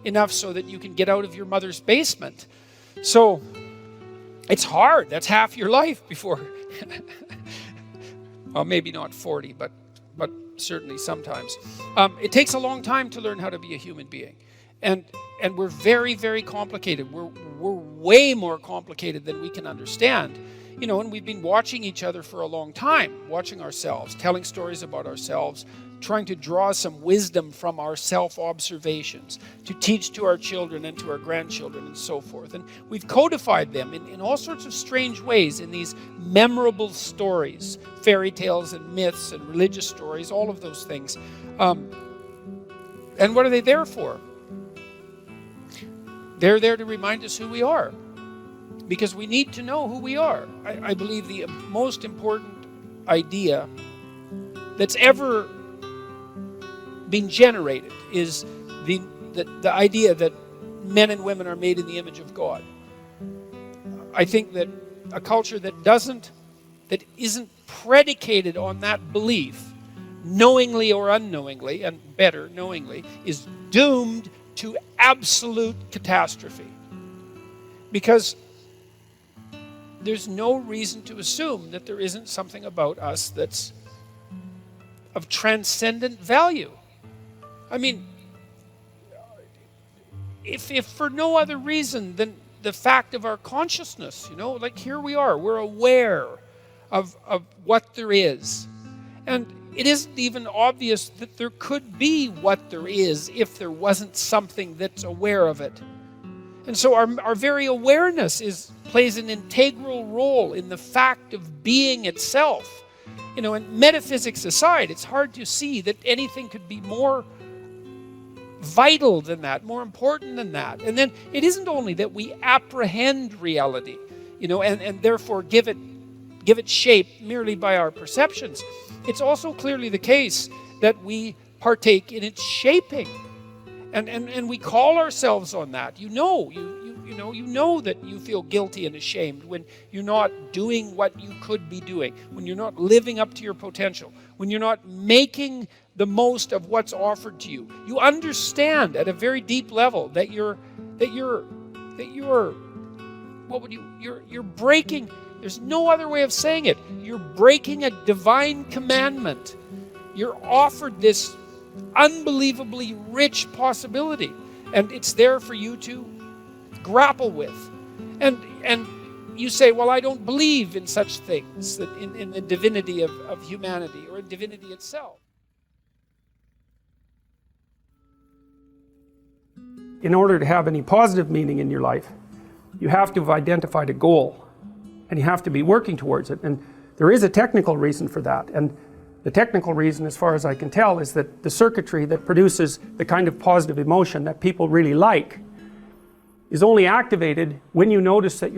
enough so that you can get out of your mother's basement. So it's hard. That's half your life before, well, maybe not 40, but certainly sometimes. It takes a long time to learn how to be a human being. And we're very, very complicated. We're way more complicated than we can understand. You know, and we've been watching each other for a long time, watching ourselves, telling stories about ourselves, trying to draw some wisdom from our self-observations, to teach to our children and to our grandchildren and so forth. And we've codified them in all sorts of strange ways in these memorable stories, fairy tales and myths and religious stories, all of those things. And what are they there for? They're there to remind us who we are, because we need to know who we are. I believe the most important idea that's ever been generated is the idea that men and women are made in the image of God. I think that a culture that isn't predicated on that belief, knowingly or unknowingly, and better, knowingly, is doomed to absolute catastrophe. Because there's no reason to assume that there isn't something about us that's of transcendent value. I mean, if for no other reason than the fact of our consciousness, you know, like here we are, we're aware of what there is. And it isn't even obvious that there could be what there is if there wasn't something that's aware of it. And so our very awareness plays an integral role in the fact of being itself. You know, and metaphysics aside, it's hard to see that anything could be more vital than that, more important than that. And then it isn't only that we apprehend reality, you know, and therefore give it shape merely by our perceptions. It's also clearly the case that we partake in its shaping. And we call ourselves on that. You know that you feel guilty and ashamed when you're not doing what you could be doing, when you're not living up to your potential, when you're not making the most of what's offered to you. You understand at a very deep level that you're breaking, there's no other way of saying it. You're breaking a divine commandment. You're offered this unbelievably rich possibility, and it's there for you to grapple with. And you say, well, I don't believe in such things, that in the divinity of humanity or in divinity itself. In order to have any positive meaning in your life, you have to have identified a goal, and you have to be working towards it. And there is a technical reason for that. And the technical reason, as far as I can tell, is that the circuitry that produces the kind of positive emotion that people really like is only activated when you notice that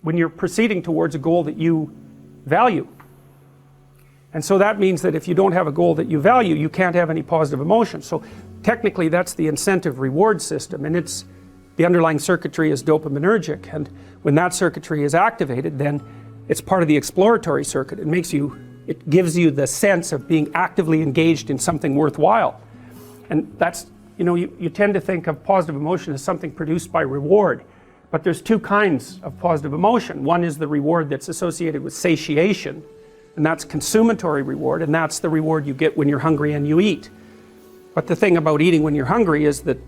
when you're proceeding towards a goal that you value. And so that means that if you don't have a goal that you value, you can't have any positive emotion. So technically that's the incentive reward system, and the underlying circuitry is dopaminergic, and when that circuitry is activated, then it's part of the exploratory circuit. It gives you the sense of being actively engaged in something worthwhile. And that's, you tend to think of positive emotion as something produced by reward, but there's two kinds of positive emotion. One is the reward that's associated with satiation, and that's consummatory reward, and that's the reward you get when you're hungry and you eat. But the thing about eating when you're hungry is that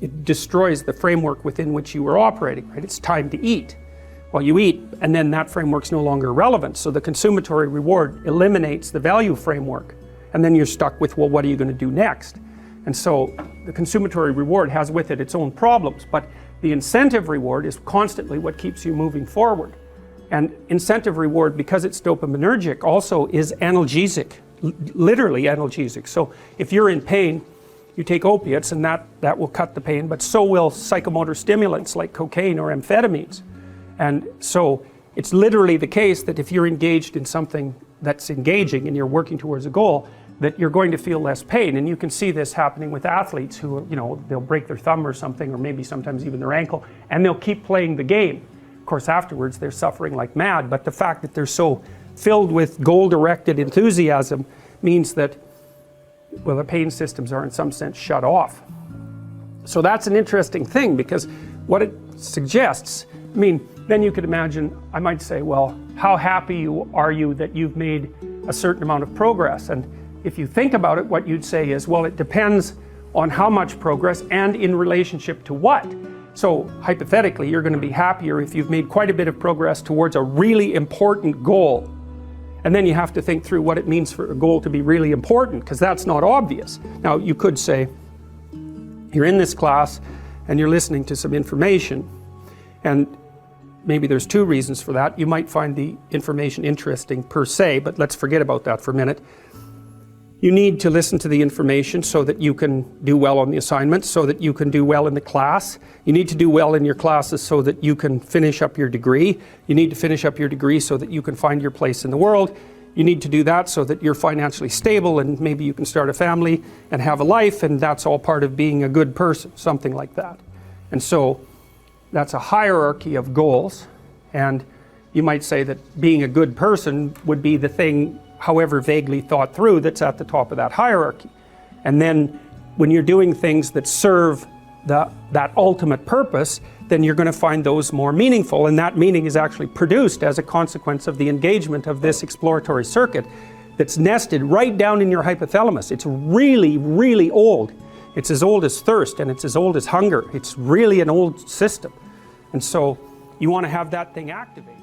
it destroys the framework within which you were operating, right? It's time to eat. Well, you eat, and then that framework's no longer relevant. So the consummatory reward eliminates the value framework. And then you're stuck with, well, what are you going to do next? And so the consummatory reward has with it its own problems. But the incentive reward is constantly what keeps you moving forward. And incentive reward, because it's dopaminergic, also is analgesic, literally analgesic. So if you're in pain, you take opiates, and that will cut the pain, but so will psychomotor stimulants like cocaine or amphetamines. And so it's literally the case that if you're engaged in something that's engaging and you're working towards a goal, that you're going to feel less pain. And you can see this happening with athletes who, they'll break their thumb or something, or maybe sometimes even their ankle, and they'll keep playing the game. Of course, afterwards they're suffering like mad, but the fact that they're so filled with goal-directed enthusiasm means that, well, the pain systems are in some sense shut off. So that's an interesting thing, because what it suggests, I mean, then you could imagine, I might say, well, how happy are you that you've made a certain amount of progress? And if you think about it, what you'd say is, well, it depends on how much progress and in relationship to what. So hypothetically, you're going to be happier if you've made quite a bit of progress towards a really important goal. And then you have to think through what it means for a goal to be really important, because that's not obvious. Now, you could say, you're in this class and you're listening to some information, and maybe there's two reasons for that. You might find the information interesting per se, but let's forget about that for a minute. You need to listen to the information so that you can do well on the assignments, so that you can do well in the class. You need to do well in your classes so that you can finish up your degree. You need to finish up your degree so that you can find your place in the world. You need to do that so that you're financially stable and maybe you can start a family and have a life, and that's all part of being a good person, something like that. And so that's a hierarchy of goals, and you might say that being a good person would be the thing, however vaguely thought through, that's at the top of that hierarchy. And then when you're doing things that serve that ultimate purpose, then you're going to find those more meaningful, and that meaning is actually produced as a consequence of the engagement of this exploratory circuit that's nested right down in your hypothalamus. It's really, really old. It's as old as thirst, and it's as old as hunger. It's really an old system. And so you want to have that thing activated.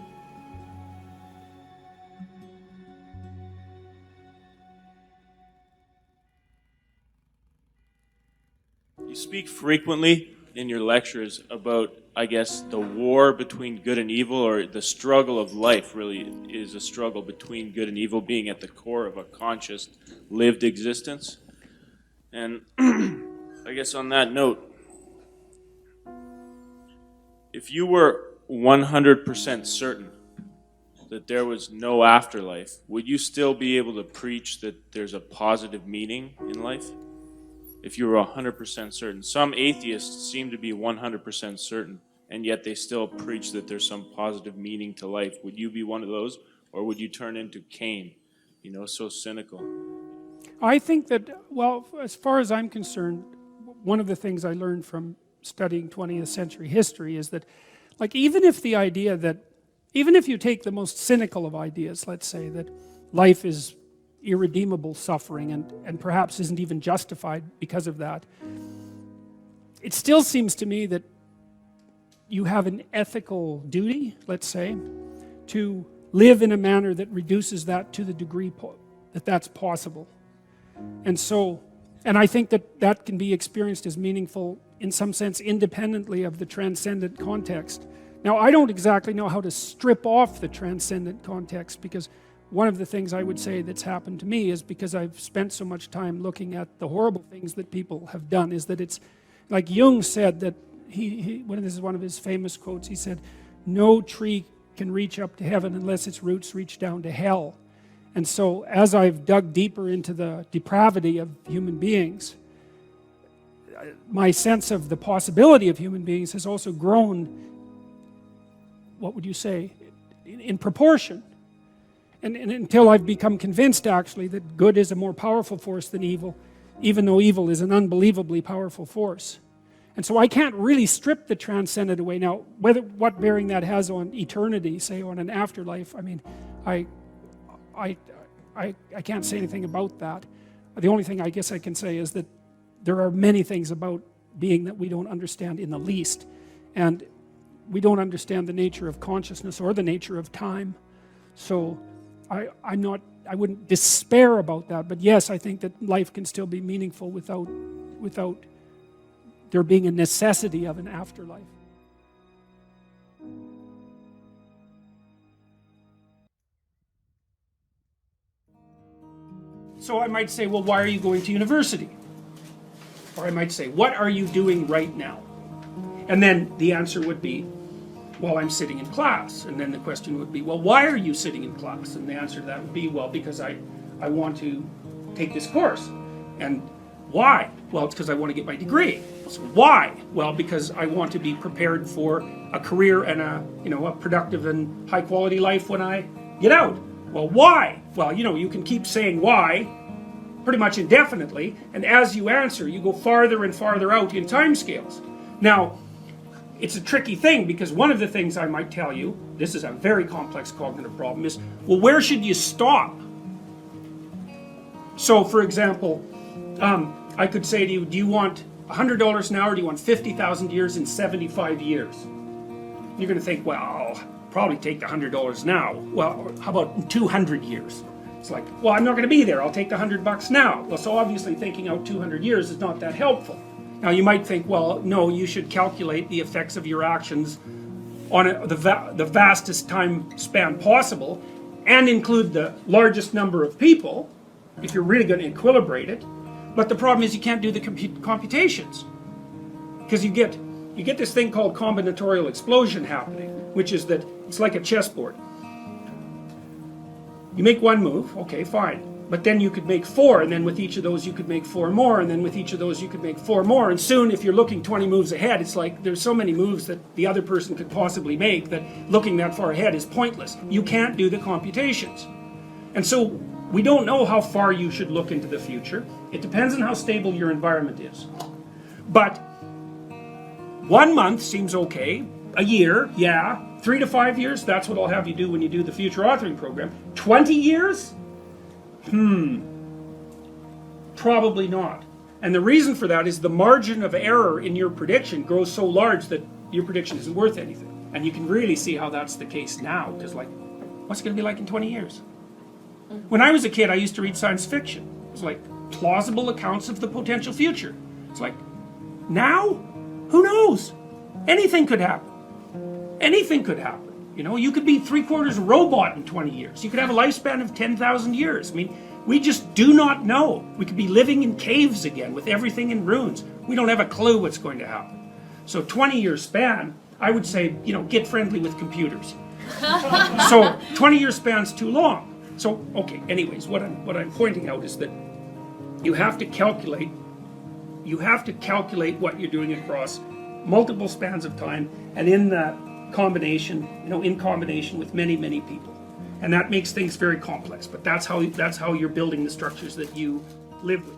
You speak frequently in your lectures about, I guess, the war between good and evil, or the struggle of life really is a struggle between good and evil being at the core of a conscious, lived existence. And I guess on that note, if you were 100% certain that there was no afterlife, would you still be able to preach that there's a positive meaning in life? If you were 100% certain. Some atheists seem to be 100% certain, and yet they still preach that there's some positive meaning to life. Would you be one of those, or would you turn into Cain, so cynical? I think that, well, as far as I'm concerned, one of the things I learned from studying 20th century history is that, like, even if you take the most cynical of ideas, let's say that life is irredeemable suffering and perhaps isn't even justified because of that, it still seems to me that you have an ethical duty, let's say, to live in a manner that reduces that to the degree that that's possible. And I think that can be experienced as meaningful in some sense independently of the transcendent context. Now, I don't exactly know how to strip off the transcendent context, because one of the things I would say that's happened to me is, because I've spent so much time looking at the horrible things that people have done, is that it's like Jung said that this is one of his famous quotes. He said, "No tree can reach up to heaven unless its roots reach down to hell." And so as I've dug deeper into the depravity of human beings, my sense of the possibility of human beings has also grown, what would you say, in proportion. And until I've become convinced, actually, that good is a more powerful force than evil, even though evil is an unbelievably powerful force. And so I can't really strip the transcendent away. Now, what bearing that has on eternity, say on an afterlife, I mean, I can't say anything about that. The only thing I guess I can say is that there are many things about being that we don't understand in the least. And we don't understand the nature of consciousness or the nature of time. So I wouldn't despair about that, but yes, I think that life can still be meaningful without there being a necessity of an afterlife. So I might say, well, why are you going to university? Or I might say, what are you doing right now? And then the answer would be, well, I'm sitting in class. And then the question would be, well, why are you sitting in class? And the answer to that would be, well, because I want to take this course. And why? Well, it's because I want to get my degree. So why? Well, because I want to be prepared for a career and a productive and high quality life when I get out. Well, why? Well, you can keep saying why, pretty much indefinitely, and as you answer, you go farther and farther out in time scales. Now, it's a tricky thing, because one of the things I might tell you, this is a very complex cognitive problem, is, well, where should you stop? So, for example, I could say to you, do you want $100 now, or do you want 50,000 years in 75 years? You're going to think, well, I'll probably take the $100 now. Well, how about in 200 years? It's like, well, I'm not going to be there. I'll take the $100 now. Well, so obviously thinking out 200 years is not that helpful. Now, you might think, well, no, you should calculate the effects of your actions on the vastest time span possible, and include the largest number of people, if you're really going to equilibrate it. But the problem is you can't do the computations, because you get this thing called combinatorial explosion happening, which is that it's like a chessboard. You make one move, okay, fine. But then you could make 4, and then with each of those you could make 4 more, and then with each of those you could make 4 more, and soon, if you're looking 20 moves ahead, it's like there's so many moves that the other person could possibly make that looking that far ahead is pointless. You can't do the computations. And so we don't know how far you should look into the future. It depends on how stable your environment is. But 1 month seems okay. A year, yeah. 3 to 5 years, that's what I'll have you do when you do the future authoring program. 20 years? Probably not. And the reason for that is the margin of error in your prediction grows so large that your prediction isn't worth anything. And you can really see how that's the case now, because like, what's it going to be like in 20 years? When I was a kid, I used to read science fiction. It was like plausible accounts of the potential future. It's like, now? Who knows? Anything could happen. Anything could happen. You know, you could be 3/4 robot in 20 years. You could have a lifespan of 10,000 years. I mean, we just do not know. We could be living in caves again with everything in ruins. We don't have a clue what's going to happen. So 20-year span, I would say, you know, get friendly with computers. So 20-year span's too long. So, okay, anyways, what I'm pointing out is that you have to calculate what you're doing across multiple spans of time, and in that combination, in combination with many, many people. And that makes things very complex, but that's how you're building the structures that you live with.